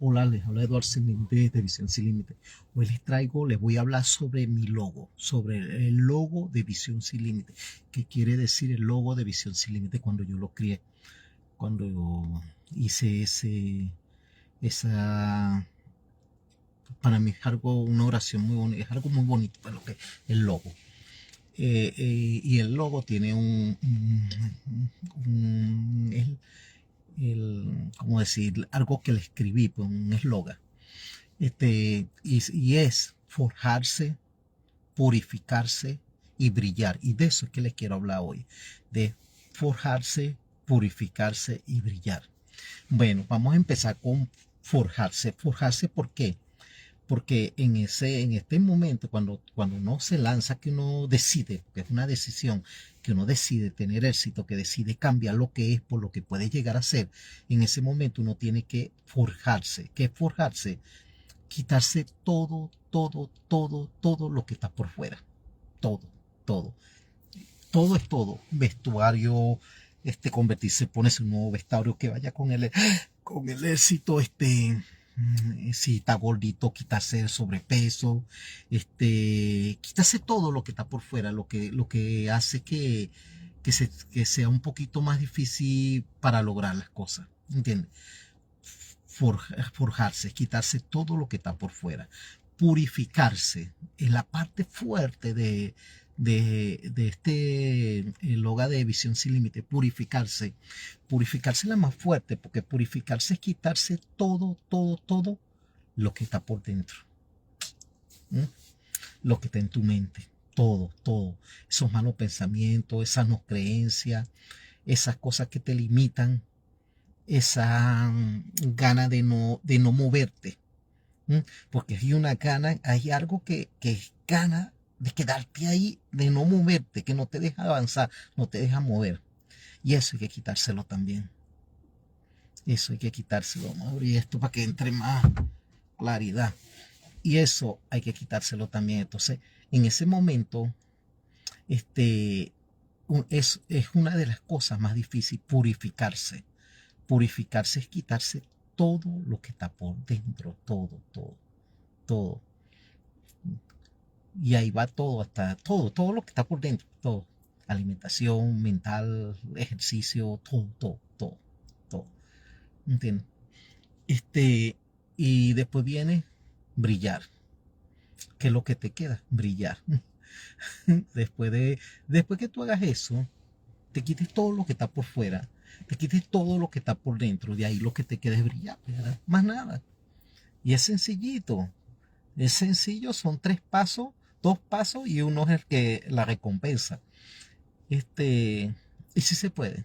Hola, les habla Eduardo Sin Límites de Visión Sin Límites. Hoy les voy a hablar sobre mi logo, sobre el logo de Visión Sin Límites. ¿Qué quiere decir el logo de Visión Sin Límites cuando yo lo crié? Cuando yo hice esa, para mí es algo, una oración muy bonita, es algo muy bonito para lo que el logo. Y el logo tiene ¿cómo decir? Algo que le escribí, pues un eslogan. Y es forjarse, purificarse y brillar. Y de eso es que les quiero hablar hoy, de forjarse, purificarse y brillar. Bueno, vamos a empezar con forjarse. Forjarse, ¿por qué? Porque en este momento, cuando uno se lanza, que uno decide, que es una decisión, que uno decide tener éxito, que decide cambiar lo que es por lo que puede llegar a ser, en ese momento uno tiene que forjarse. ¿Qué es forjarse? Quitarse todo lo que está por fuera. Todo, todo. Todo es todo. Vestuario, convertirse, ponerse un nuevo vestuario que vaya con el éxito, si está gordito, quitarse el sobrepeso, quitarse todo lo que está por fuera, lo que hace que sea un poquito más difícil para lograr las cosas. ¿Entiendes? Forjarse, quitarse todo lo que está por fuera, purificarse, es la parte fuerte de el logo de Visión Sin Límite, purificarse es la más fuerte, porque purificarse es quitarse todo lo que está por dentro, ¿eh? Lo que está en tu mente, todo, esos malos pensamientos, esas no creencias, esas cosas que te limitan, esa gana de no moverte. ¿M? Porque hay una gana, hay algo que es gana de quedarte ahí, de no moverte, que no te deja avanzar, no te deja mover. Y eso hay que quitárselo también. Eso hay que quitárselo. Vamos a abrir esto para que entre más claridad. Y eso hay que quitárselo también. Entonces, en ese momento, este, es una de las cosas más difíciles, purificarse. Purificarse es quitarse todo lo que está por dentro, todo. Y ahí va todo, hasta todo lo que está por dentro, todo. Alimentación, mental, ejercicio, todo. ¿Entiendes? Y después viene brillar. ¿Qué es lo que te queda? Brillar. Después que tú hagas eso, te quites todo lo que está por fuera, te quites todo lo que está por dentro, de ahí lo que te queda es brillar, ¿verdad? Más nada. Y es sencillito. Es sencillo, son 3 pasos, 2 pasos y uno es el que la recompensa. Y sí se puede.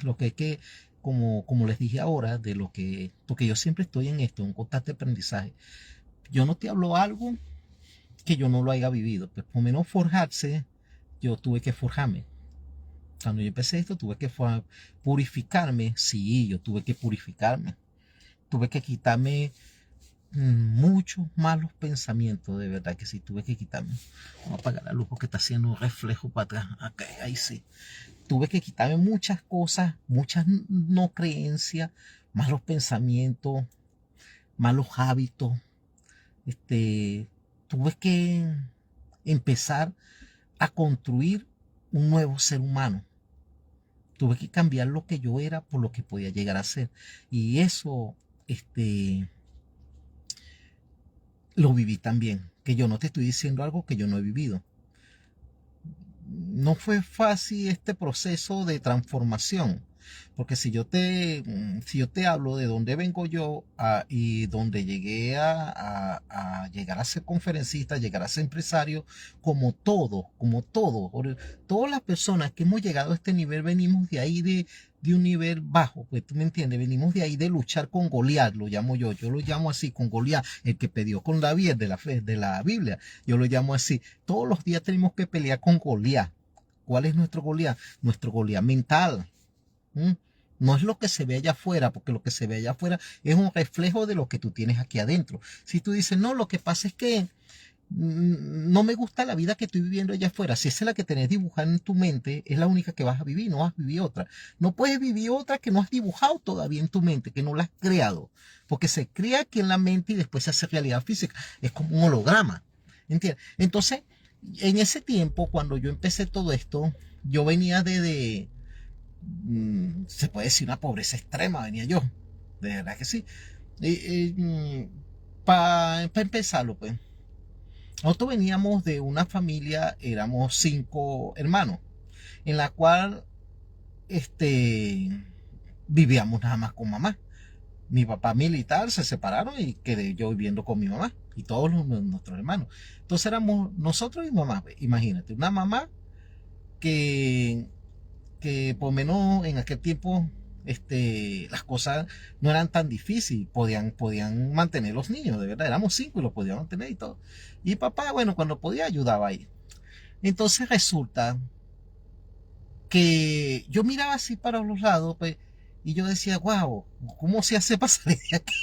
Lo que hay que, como les dije ahora, porque yo siempre estoy en esto, en constante aprendizaje. Yo no te hablo algo que yo no lo haya vivido, pues por lo menos forjarse, yo tuve que forjarme. Cuando yo empecé esto, tuve que purificarme, sí, yo tuve que purificarme. Tuve que quitarme muchos malos pensamientos, de verdad que sí, tuve que quitarme. Vamos a apagar la luz porque está haciendo un reflejo para atrás. Okay, ahí sí. Tuve que quitarme muchas cosas, muchas no creencias, malos pensamientos, malos hábitos. Tuve que empezar a construir un nuevo ser humano. Tuve que cambiar lo que yo era por lo que podía llegar a ser. Y eso, lo viví también, que yo no te estoy diciendo algo que yo no he vivido. No fue fácil este proceso de transformación, porque si yo te hablo de dónde vengo yo y donde llegué a llegar a ser conferencista, llegar a ser empresario, todas las personas que hemos llegado a este nivel venimos de ahí de un nivel bajo, pues tú me entiendes, venimos de ahí de luchar con Goliat, lo llamo yo lo llamo así, con Goliat, el que peleó con David de la fe, de la Biblia, yo lo llamo así. Todos los días tenemos que pelear con Goliat. ¿Cuál es nuestro Goliat? Nuestro Goliat mental. ¿Mm? No es lo que se ve allá afuera, porque lo que se ve allá afuera es un reflejo de lo que tú tienes aquí adentro. Si tú dices, no, lo que pasa es que no me gusta la vida que estoy viviendo allá afuera. Si esa es la que tenés dibujada en tu mente, es la única que vas a vivir, no vas a vivir otra. No puedes vivir otra que no has dibujado todavía en tu mente, que no la has creado. Porque se crea aquí en la mente y después se hace realidad física. Es como un holograma. ¿Entiendes? Entonces, en ese tiempo, cuando yo empecé todo esto, yo venía se puede decir una pobreza extrema, venía yo. De verdad que sí. Para empezarlo, pues. Nosotros veníamos de una familia, éramos 5 hermanos, en la cual vivíamos nada más con mamá. Mi papá militar se separaron y quedé yo viviendo con mi mamá y todos nuestros hermanos. Entonces éramos nosotros y mamá, pues. Imagínate, una mamá que, que por lo menos en aquel tiempo las cosas no eran tan difíciles, podían mantener los niños, de verdad, éramos 5 y los podían mantener y todo. Y papá, bueno, cuando podía ayudaba ahí. Entonces resulta que yo miraba así para los lados, pues, y yo decía, wow, ¿cómo se hace para salir de aquí?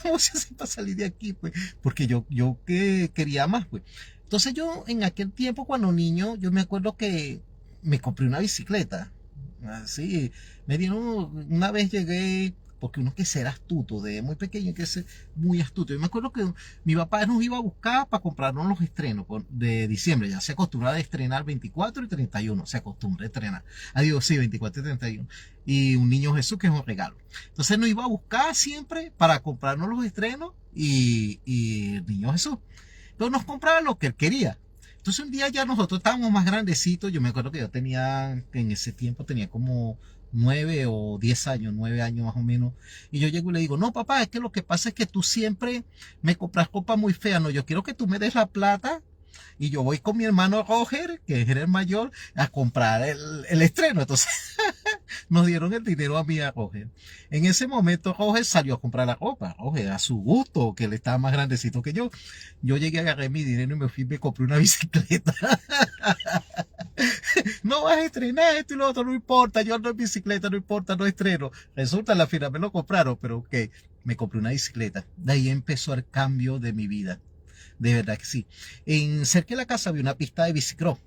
¿Cómo se hace para salir de aquí? Pues, porque yo que quería más, pues. Entonces yo en aquel tiempo, cuando niño, yo me acuerdo que me compré una bicicleta. Así, me dieron, una vez llegué, porque uno que ser astuto, de muy pequeño hay que ser muy astuto. Yo me acuerdo que mi papá nos iba a buscar para comprarnos los estrenos de diciembre. Ya se acostumbra a estrenar 24 y 31, se acostumbra a estrenar. Adiós, sí, 24 y 31. Y un niño Jesús que es un regalo. Entonces nos iba a buscar siempre para comprarnos los estrenos y el niño Jesús. Entonces nos compraba lo que él quería. Entonces un día ya nosotros estábamos más grandecitos. Yo me acuerdo que yo tenía, en ese tiempo tenía como 9 o 10 años, 9 años más o menos. Y yo llego y le digo, no papá, es que lo que pasa es que tú siempre me compras ropa muy fea. No, yo quiero que tú me des la plata y yo voy con mi hermano Roger, que era el mayor, a comprar el estreno. Entonces nos dieron el dinero a mí y a Roger. En ese momento Roger salió a comprar la ropa, Roger, a su gusto, que él estaba más grandecito que yo. Yo llegué, agarré mi dinero y me fui y me compré una bicicleta. No vas a estrenar esto y lo otro, no importa, yo ando en bicicleta, no importa, no estreno. Resulta, a la final me lo compraron, pero ok, me compré una bicicleta. De ahí empezó el cambio de mi vida. De verdad que sí. En cerca de la casa había una pista de bicicross.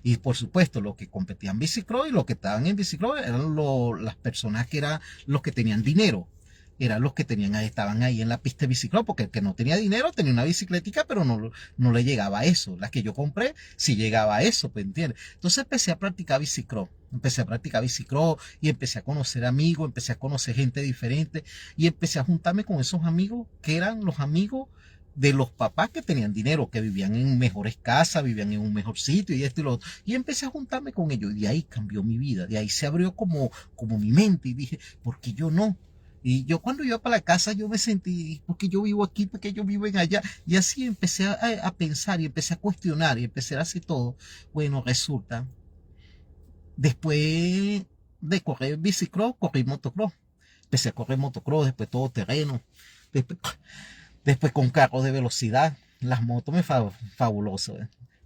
Y por supuesto, los que competían bicicross y los que estaban en bicicross eran las personas que eran los que tenían dinero. Eran los que estaban ahí en la pista de bicicross, porque el que no tenía dinero tenía una bicicletica, pero no le llegaba a eso. La que yo compré sí llegaba a eso, pues entiendes. Entonces empecé a practicar bicicross. Empecé a practicar bicicross y empecé a conocer amigos, empecé a conocer gente diferente y empecé a juntarme con esos amigos que eran los amigos de los papás que tenían dinero, que vivían en mejores casas, vivían en un mejor sitio y esto y lo otro. Y empecé a juntarme con ellos y de ahí cambió mi vida, de ahí se abrió como mi mente y dije, ¿por qué yo no? Y yo cuando iba para la casa yo me sentí, porque yo vivo aquí, porque ellos viven allá. Y así empecé a pensar y empecé a cuestionar y empecé a hacer todo. Bueno, resulta, después de correr bicicross, corrí motocross. Empecé a correr motocross, después todo terreno. Después Después con carros de velocidad, las motos me fabuloso.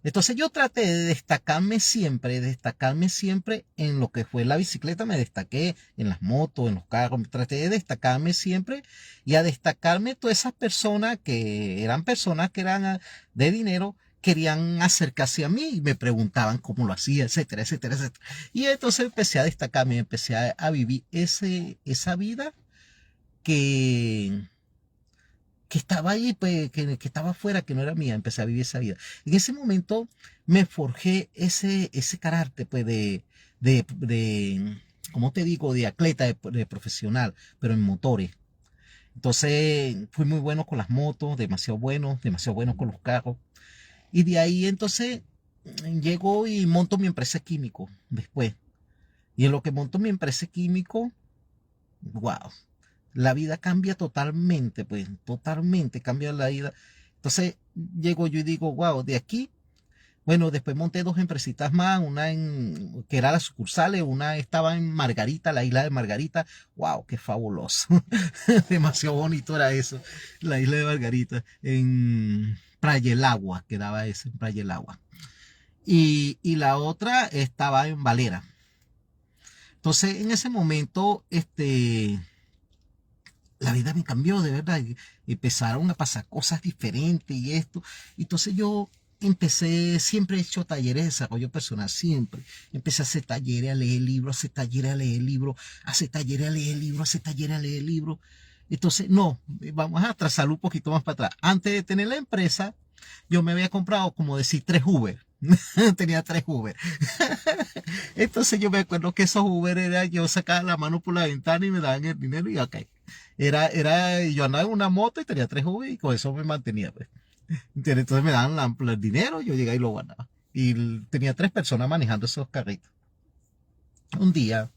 Entonces yo traté de destacarme siempre en lo que fue la bicicleta, me destaqué en las motos, en los carros, traté de destacarme siempre y a destacarme todas esas personas que eran de dinero, querían acercarse a mí y me preguntaban cómo lo hacía, etcétera, etcétera, etcétera. Y entonces empecé a destacarme, empecé a vivir esa vida que estaba ahí, pues, que estaba afuera, que no era mía, empecé a vivir esa vida. En ese momento me forjé ese carácter, pues, de, ¿cómo te digo? De atleta, de profesional, pero en motores. Entonces, fui muy bueno con las motos, demasiado bueno con los carros. Y de ahí, entonces, llego y monto mi empresa químico después. Y en lo que monto mi empresa químico, wow, la vida cambia totalmente, pues totalmente cambia la vida. Entonces llego yo y digo, wow, de aquí, bueno, después monté 2 empresitas más, que era las sucursales, una estaba en Margarita, la isla de Margarita, wow, qué fabuloso, demasiado bonito era eso, la isla de Margarita, en Playa el Agua, quedaba eso, en Playa el Agua. Y la otra estaba en Valera. Entonces, en ese momento, la vida me cambió, de verdad. Y empezaron a pasar cosas diferentes y esto. Entonces yo empecé, siempre he hecho talleres de desarrollo personal, siempre. Empecé a hacer talleres, a leer libros, a hacer talleres, a leer libros, a hacer talleres, a leer libros, a hacer talleres, a leer libros. Entonces, no, vamos a trazar un poquito más para atrás. Antes de tener la empresa, yo me había comprado, como decir, 3 Uber. Tenía 3 Uber. Entonces yo me acuerdo que esos Uber era, yo sacaba la mano por la ventana y me daban el dinero y ok. Yo andaba en una moto y tenía 3 Uber y con eso me mantenía, pues. Entonces me daban el dinero, yo llegaba y lo guardaba. Y tenía 3 personas manejando esos carritos. Un día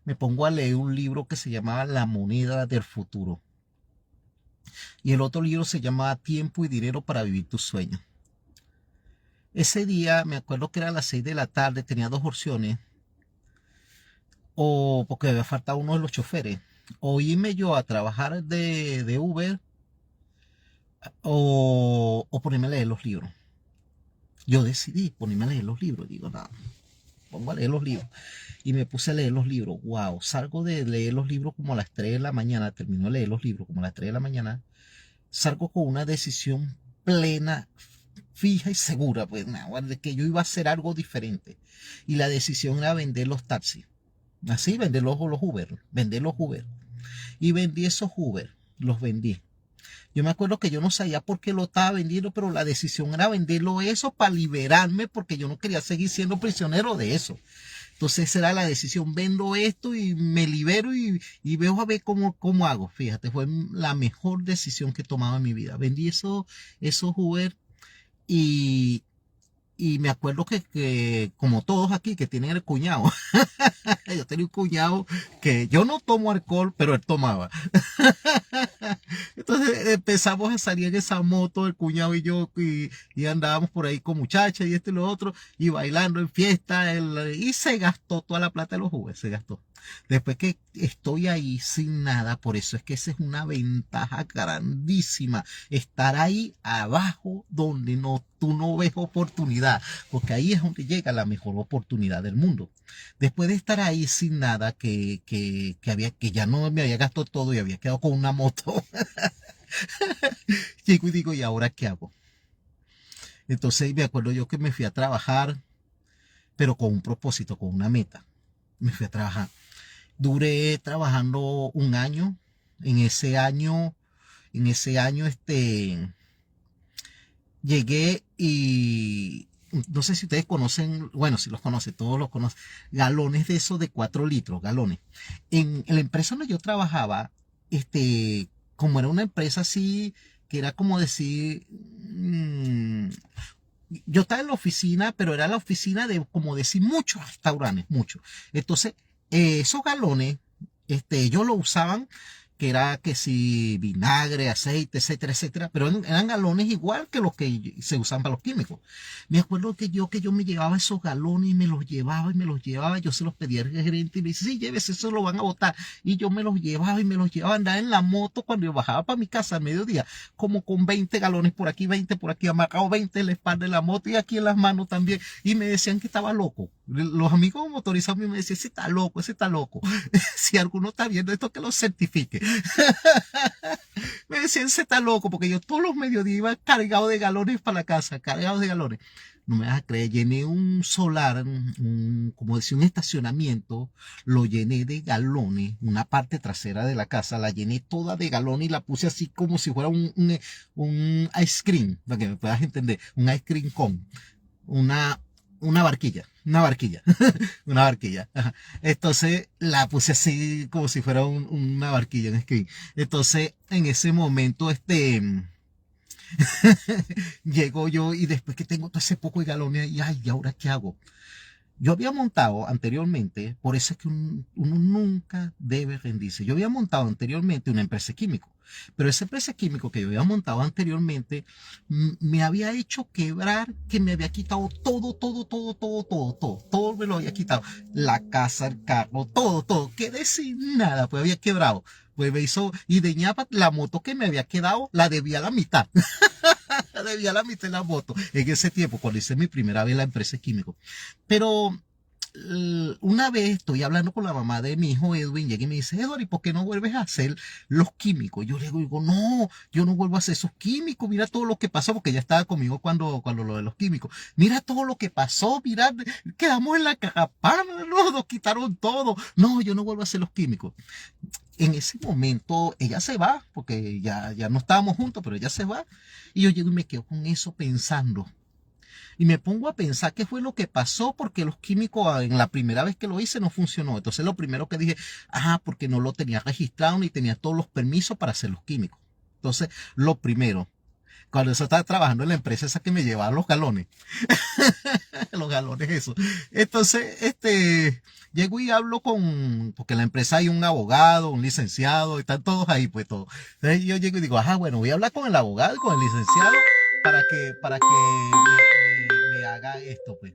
me pongo a leer un libro que se llamaba La moneda del futuro. Y el otro libro se llamaba Tiempo y dinero para vivir tus sueños. Ese día me acuerdo que era a las 6 de la tarde, tenía 2 opciones. O porque había faltado uno de los choferes. O irme yo a trabajar de Uber o ponerme a leer los libros. Yo decidí ponerme a leer los libros. Digo, nada, pongo a leer los libros. Y me puse a leer los libros. Wow, salgo de leer los libros como a las 3 de la mañana. Termino de leer los libros como a las 3 de la mañana. Salgo con una decisión plena, fija y segura, pues, de que yo iba a hacer algo diferente. Y la decisión era vender los taxis. Así, vender los Uber. Vender los Uber. Y vendí esos Uber. Los vendí. Yo me acuerdo que yo no sabía por qué lo estaba vendiendo, pero la decisión era venderlo eso para liberarme, porque yo no quería seguir siendo prisionero de eso. Entonces esa era la decisión, vendo esto y me libero y veo a ver cómo hago. Fíjate, fue la mejor decisión que he tomado en mi vida. Vendí esos Uber y, y me acuerdo que como todos aquí que tienen el cuñado, yo tenía un cuñado que yo no tomo alcohol, pero él tomaba. Entonces empezamos a salir en esa moto, el cuñado y yo, y andábamos por ahí con muchachas y esto y lo otro, y bailando en fiesta, y se gastó toda la plata de los jugos, se gastó. Después que estoy ahí sin nada, por eso es que esa es una ventaja grandísima, estar ahí abajo donde tú no ves oportunidad, porque ahí es donde llega la mejor oportunidad del mundo. Después de estar ahí sin nada, que ya no me había gastado todo y había quedado con una moto, llego y digo, ¿y ahora qué hago? Entonces me acuerdo yo que me fui a trabajar, pero con un propósito, con una meta. Me fui a trabajar. Duré trabajando un año. En ese año, llegué y no sé si ustedes conocen, bueno, si los conocen, todos los conocen, galones de esos de 4 litros, galones. En la empresa donde yo trabajaba, como era una empresa así, que era como decir, yo estaba en la oficina, pero era la oficina de, como decir, muchos restaurantes, muchos. Entonces, esos galones, ellos lo usaban, que era que si vinagre, aceite, etcétera, etcétera, pero eran galones igual que los que se usan para los químicos. Me acuerdo que yo me llevaba esos galones y me los llevaba, yo se los pedía al gerente y me dice, sí, llévese, eso lo van a botar. Y yo me los llevaba y me los llevaba, andaba en la moto cuando yo bajaba para mi casa al mediodía, como con 20 galones por aquí, 20 por aquí, amarrado 20 en la espalda de la moto y aquí en las manos también. Y me decían que estaba loco. Los amigos motorizados me decían, ese está loco, ese está loco. Si alguno está viendo esto, que lo certifique. Me decían, se está loco, porque yo todos los mediodías iba cargado de galones para la casa, cargado de galones. No me vas a creer, llené un solar, como decía, un estacionamiento, lo llené de galones, una parte trasera de la casa, la llené toda de galones y la puse así como si fuera un ice cream, para que me puedas entender, un ice cream con una barquilla, una barquilla. Ajá. Entonces la puse así como si fuera una barquilla en screen. Entonces en ese momento llego yo y después que tengo todo ese poco de galones y ay, ¿y ahora qué hago? Yo había montado anteriormente, por eso es que uno nunca debe rendirse. Yo había montado anteriormente una empresa química, pero esa empresa química que yo había montado anteriormente me había hecho quebrar, que me había quitado todo me lo había quitado. La casa, el carro, todo, quedé sin nada, pues había quebrado. Pues me hizo, y de ñapa, la moto que me había quedado, la debía a la mitad. Debía la mitad de la moto en ese tiempo, cuando hice mi primera vez la empresa química. Pero una vez estoy hablando con la mamá de mi hijo Edwin, llega y me dice, Edward, ¿y por qué no vuelves a hacer los químicos? Yo le digo, no, yo no vuelvo a hacer esos químicos, mira todo lo que pasó, porque ella estaba conmigo cuando lo de los químicos. Mira todo lo que pasó, mira, quedamos en la cagapana, nos quitaron todo. No, yo no vuelvo a hacer los químicos. En ese momento ella se va, porque ya no estábamos juntos, pero ella se va. Y yo llego y me quedo con eso pensando. Y me pongo a pensar qué fue lo que pasó porque los químicos en la primera vez que lo hice no funcionó. Entonces lo primero que dije, porque no lo tenía registrado ni tenía todos los permisos para hacer los químicos. Entonces, lo primero, cuando yo estaba trabajando en la empresa esa que me llevaba los galones, los galones eso. Entonces, llego y hablo porque en la empresa hay un abogado, un licenciado, y están todos ahí, pues todos. Entonces yo llego y digo, bueno, voy a hablar con el abogado y con el licenciado para que me haga esto, pues.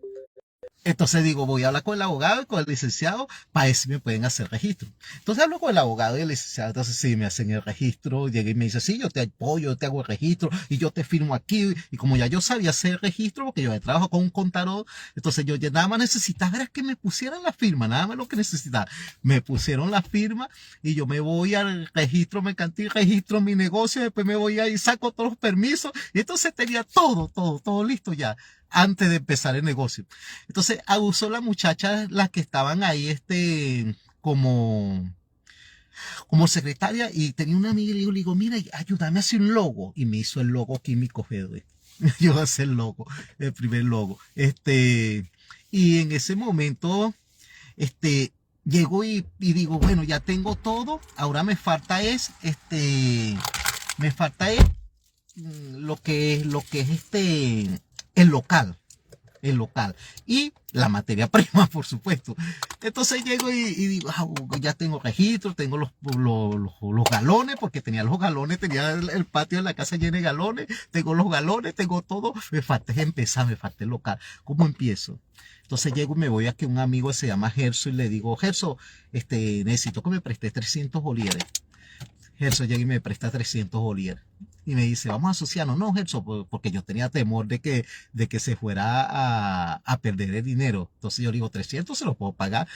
Entonces digo, voy a hablar con el abogado y con el licenciado para ver si me pueden hacer registro. Entonces hablo con el abogado y el licenciado, entonces sí, me hacen el registro, llega y me dice, sí, yo te apoyo, yo te hago el registro y yo te firmo aquí. Y como ya yo sabía hacer el registro, porque yo he trabajado con un contador, entonces yo ya nada más necesitaba era que me pusieran la firma, nada más lo que necesitaba. Me pusieron la firma y yo me voy al registro mercantil, registro mi negocio, después me voy ahí, saco todos los permisos y entonces tenía todo listo ya antes de empezar el negocio. Entonces abusó la muchacha, las que estaban ahí, como secretaria, y tenía una amiga y le digo, mira, ayúdame a hacer un logo. Y me hizo el logo químico Fedway. Yo hice el logo, el primer logo. Y en ese momento, llego y digo, bueno, ya tengo todo, ahora me falta es lo que es el local y la materia prima, por supuesto. Entonces llego y digo, ya tengo registro, tengo los galones, porque tenía los galones, tenía el patio de la casa lleno de galones, tengo los galones, tengo todo, me falta empezar, me falta el local. ¿Cómo empiezo? Entonces llego y me voy a que un amigo se llama Gerso y le digo, Gerso, necesito que me preste 300 bolívares. Gerson llega y me presta 300 bolívares. Y me dice, vamos a asociarnos. No, Gerson, porque yo tenía temor de que se fuera a perder el dinero. Entonces yo digo, 300 se lo puedo pagar.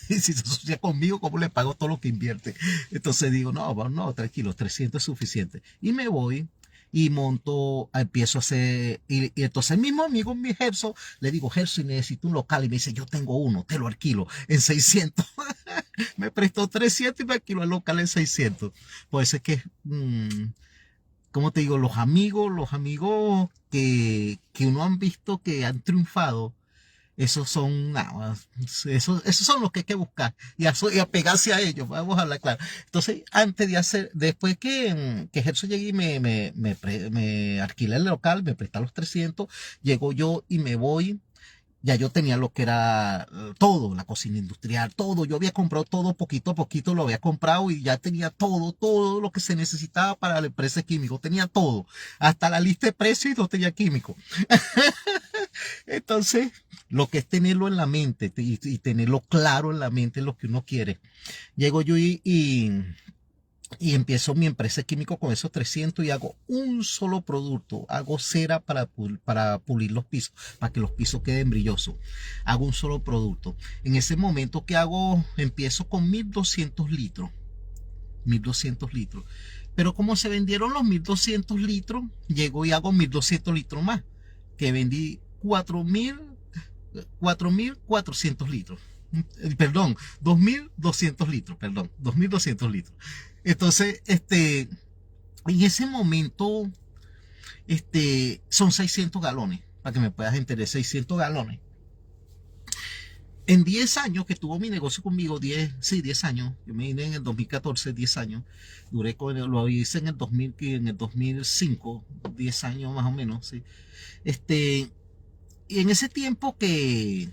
Y si se asocia conmigo, ¿cómo le pago todo lo que invierte? Entonces digo, no, tranquilo, 300 es suficiente. Y me voy y empiezo a hacer, y entonces el mismo amigo, mi Gerson, le digo, Gerson, necesito un local. Y me dice, yo tengo uno, te lo alquilo en 600. Me prestó 300 y me alquiló el local en 600. Pues es que, como te digo, los amigos que uno han visto que han triunfado, esos son, nada, esos son los que hay que buscar y apegarse a ellos, vamos a hablar claro. Entonces, después que Gerson llegue y me alquila el local, me presta los 300, llego yo y me voy. Ya yo tenía lo que era todo, la cocina industrial, todo. Yo había comprado todo poquito a poquito, lo había comprado y ya tenía todo lo que se necesitaba para la empresa de químico. Tenía todo, hasta la lista de precios y no tenía químico. Entonces, lo que es tenerlo en la mente y tenerlo claro en la mente es lo que uno quiere. Llego yo y empiezo mi empresa de químico con esos 300 y hago un solo producto. Hago cera para pulir los pisos, para que los pisos queden brillosos. Hago un solo producto. En ese momento que hago, empiezo con 1200 litros. 1200 litros. Pero como se vendieron los 1200 litros, llego y hago 1200 litros más. Que vendí 4400 litros. Perdón, 2200 litros, perdón, 2200 litros. Entonces, en ese momento, son 600 galones, para que me puedas entender, 600 galones. En 10 años que tuvo mi negocio conmigo, 10 años, yo me vine en el 2014, 10 años, lo hice en el 2005, 10 años más o menos, sí. Y en ese tiempo que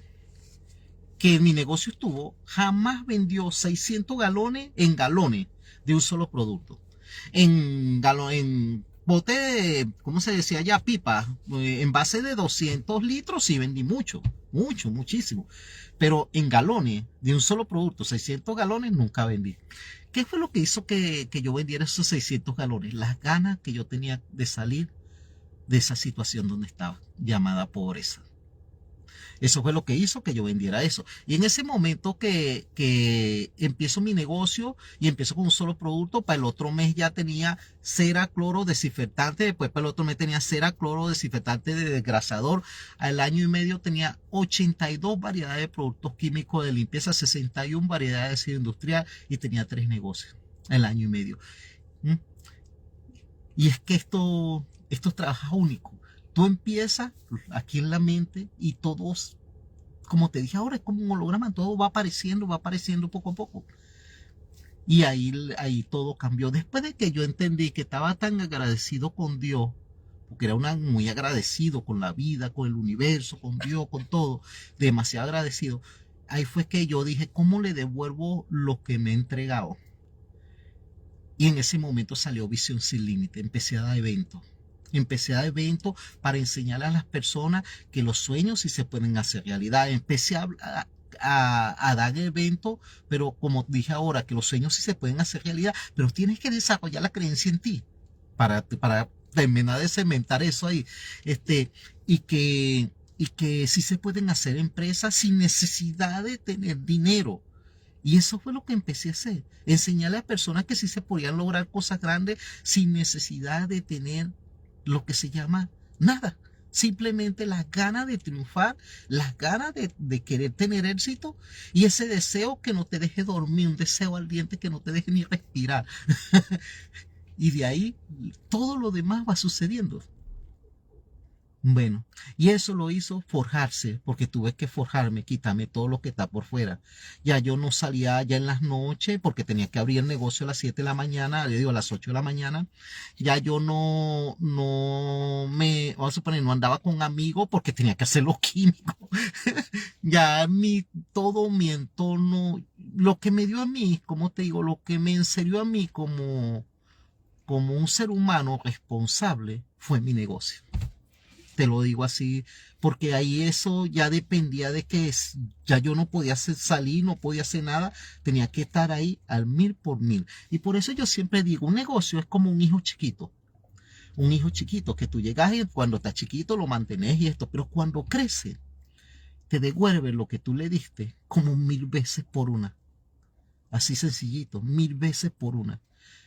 mi negocio estuvo, jamás vendió 600 galones en galones de un solo producto. En bote de, ¿cómo se decía ya? Pipa, en base de 200 litros sí vendí muchísimo. Pero en galones de un solo producto, 600 galones, nunca vendí. ¿Qué fue lo que hizo que yo vendiera esos 600 galones? Las ganas que yo tenía de salir de esa situación donde estaba, llamada pobreza. Eso fue lo que hizo que yo vendiera eso. Y en ese momento que empiezo mi negocio y empiezo con un solo producto, para el otro mes ya tenía cera, cloro, desinfectante, después para el otro mes tenía cera, cloro, desinfectante de desgrasador. Al año y medio tenía 82 variedades de productos químicos de limpieza, 61 variedades de industrial y tenía 3 negocios el año y medio. ¿Mm? Y es que esto trabaja único. Tú empiezas aquí en la mente y todos, como te dije ahora, es como un holograma, todo va apareciendo poco a poco. Y ahí todo cambió. Después de que yo entendí que estaba tan agradecido con Dios, porque era muy agradecido con la vida, con el universo, con Dios, con todo, demasiado agradecido. Ahí fue que yo dije, ¿cómo le devuelvo lo que me he entregado? Y en ese momento salió Visión Sin Límite. Empecé a dar eventos. Empecé a dar eventos para enseñarle a las personas que los sueños sí se pueden hacer realidad. Empecé a dar eventos, pero como dije ahora, que los sueños sí se pueden hacer realidad, pero tienes que desarrollar la creencia en ti para terminar de cementar eso ahí. Este, y que sí se pueden hacer empresas sin necesidad de tener dinero. Y eso fue lo que empecé a hacer. Enseñarle a personas que sí se podían lograr cosas grandes sin necesidad de tener lo que se llama nada. Simplemente las ganas de triunfar, las ganas de querer tener éxito y ese deseo que no te deje dormir, un deseo ardiente que no te deje ni respirar. Y de ahí todo lo demás va sucediendo. Bueno, y eso lo hizo forjarse, porque tuve que forjarme, quitarme todo lo que está por fuera. Ya yo no salía ya en las noches, porque tenía que abrir el negocio a las 7 de la mañana, le digo a las 8 de la mañana. Ya yo vamos a suponer, no andaba con amigos porque tenía que hacer los químicos. Ya todo mi entorno, lo que me dio a mí, como te digo, lo que me enseñó a mí como un ser humano responsable fue mi negocio. Te lo digo así, porque ahí eso ya dependía de que ya yo no podía salir, no podía hacer nada, tenía que estar ahí al 1000 por 1000. Y por eso yo siempre digo, un negocio es como un hijo chiquito que tú llegas y cuando está chiquito lo mantenés y esto, pero cuando crece, te devuelve lo que tú le diste como 1000 veces por una. Así sencillito, 1000 veces por una.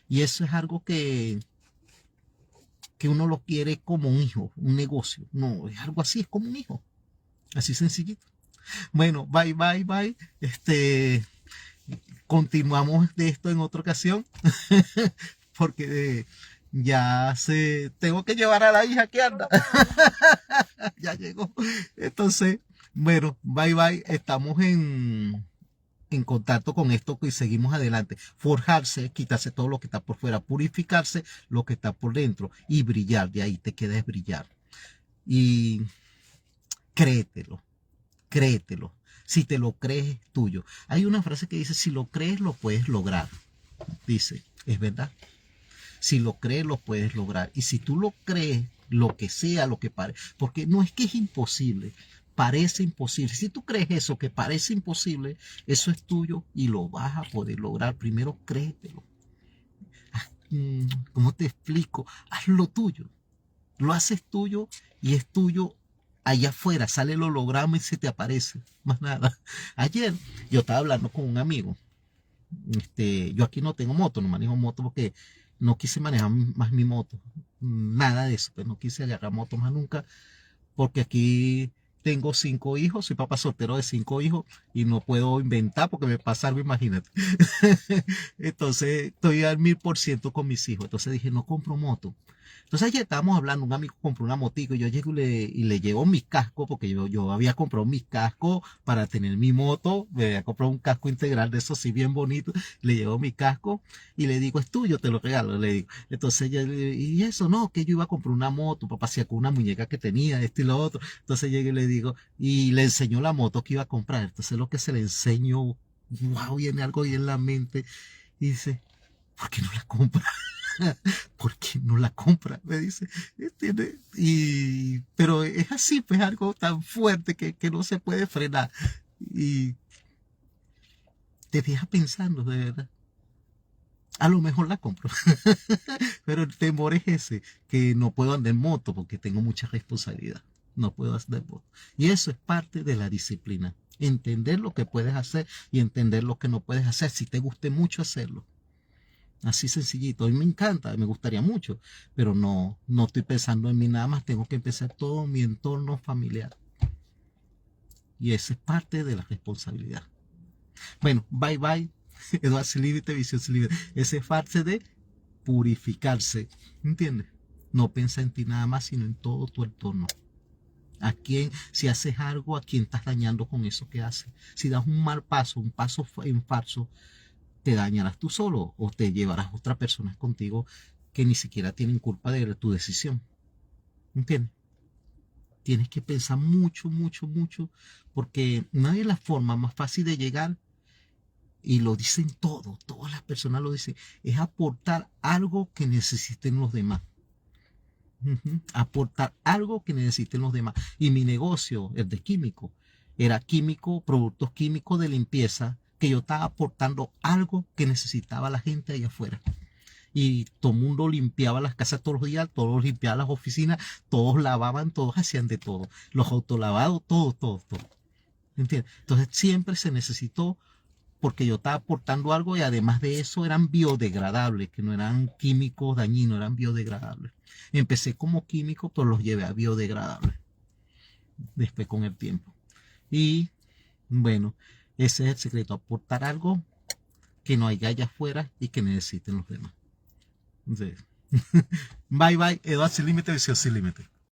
Y eso es algo que uno lo quiere como un hijo, un negocio. No, es algo así, es como un hijo. Así sencillito. Bueno, bye, bye, bye. Continuamos de esto en otra ocasión. Porque tengo que llevar a la hija que anda. Ya llegó. Entonces, bueno, bye, bye. Estamos en contacto con esto y seguimos adelante. Forjarse, quitarse todo lo que está por fuera, purificarse lo que está por dentro y brillar. De ahí te queda es brillar. Y créetelo, créetelo. Si te lo crees, es tuyo. Hay una frase que dice, si lo crees, lo puedes lograr. Dice, es verdad. Si lo crees, lo puedes lograr. Y si tú lo crees, lo que sea, lo que parece, porque no es que es imposible, parece imposible. Si tú crees eso que parece imposible, eso es tuyo y lo vas a poder lograr. Primero créetelo. ¿Cómo te explico? Haz lo tuyo. Lo haces tuyo y es tuyo allá afuera. Sale el holograma y se te aparece. Más nada. Ayer yo estaba hablando con un amigo. Yo aquí no tengo moto, no manejo moto porque no quise manejar más mi moto. Nada de eso, pues no quise agarrar moto más nunca porque aquí tengo 5 hijos, soy papá soltero de 5 hijos y no puedo inventar porque me pasa algo, imagínate. Entonces estoy al 1000% con mis hijos. Entonces dije, no compro moto. Entonces ayer estábamos hablando, un amigo compró una motico y yo llego y le llevo mi casco, porque yo había comprado mi casco para tener mi moto, me había comprado un casco integral de esos sí bien bonito, le llevo mi casco y le digo, es tuyo, te lo regalo, le digo. Entonces y eso no, que yo iba a comprar una moto, papá hacía con una muñeca que tenía, esto y lo otro. Entonces llegué y le digo, y le enseñó la moto que iba a comprar. Entonces lo que se le enseñó, wow, viene algo ahí en la mente y dice, ¿por qué no la compra? ¿Por qué no la compra? Me dice, ¿entiendes? Pero es así, pues algo tan fuerte que no se puede frenar. Y te deja pensando, de verdad. A lo mejor la compro. Pero el temor es ese, que no puedo andar en moto porque tengo mucha responsabilidad. No puedo hacer voto. Y eso es parte de la disciplina. Entender lo que puedes hacer y entender lo que no puedes hacer, si te guste mucho hacerlo. Así sencillito. A mí me encanta, me gustaría mucho, pero no estoy pensando en mí nada más. Tengo que empezar todo mi entorno familiar. Y esa es parte de la responsabilidad. Bueno, bye bye. Eduardo sin límite, visión sin límite. Esa es parte de purificarse. ¿Entiendes? No piensa en ti nada más, sino en todo tu entorno. ¿A quién, si haces algo, a quién estás dañando con eso que haces? Si das un mal paso, un paso en falso, te dañarás tú solo o te llevarás a otras personas contigo que ni siquiera tienen culpa de tu decisión. ¿Entiendes? Tienes que pensar mucho, mucho, mucho, porque no hay la forma más fácil de llegar, y lo dicen todas las personas lo dicen, es aportar algo que necesiten los demás. Aportar algo que necesiten los demás. Y mi negocio, el de químico, era químico, productos químicos de limpieza, que yo estaba aportando algo que necesitaba la gente allá afuera. Y todo el mundo limpiaba las casas todos los días, todos limpiaban las oficinas, todos lavaban, todos hacían de todo. Los autolavados, todo. ¿Entiendes? Entonces siempre se necesitó, porque yo estaba aportando algo y además de eso eran biodegradables, que no eran químicos dañinos, eran biodegradables. Empecé como químico, pero los llevé a biodegradables después con el tiempo. Y bueno, ese es el secreto, aportar algo que no haya allá afuera y que necesiten los demás. Entonces, bye bye, Eduardo sin límite, visión sin límite.